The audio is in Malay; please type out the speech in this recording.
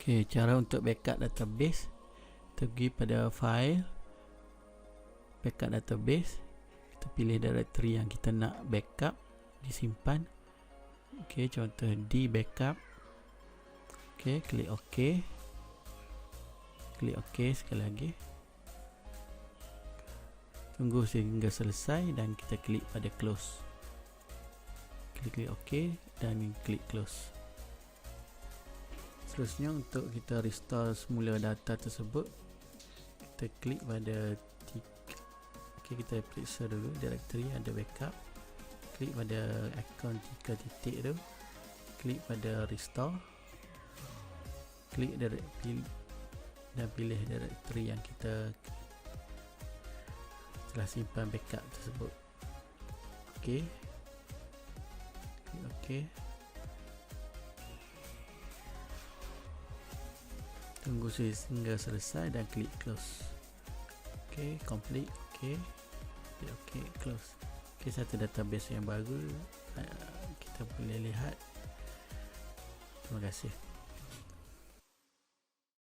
Okey, cara untuk backup database, kita pergi pada file, backup database, kita pilih directory yang kita nak backup, disimpan. Okey, contoh D backup. Okey, klik OK. Klik OK sekali lagi. Tunggu sehingga selesai dan kita klik pada close. Klik OK dan klik close. Seterusnya, untuk kita restore semula data tersebut, kita klik pada tick. Okay, kita periksa dulu directory ada backup. Klik pada ikon 3 titik tu, klik pada restore, klik dan pilih directory yang kita telah simpan backup tersebut. Okey, klik OK. Tunggu sehingga selesai dan klik close. Ok, complete. Ok, klik OK, close. Ok, satu database yang baru kita boleh lihat. Terima kasih.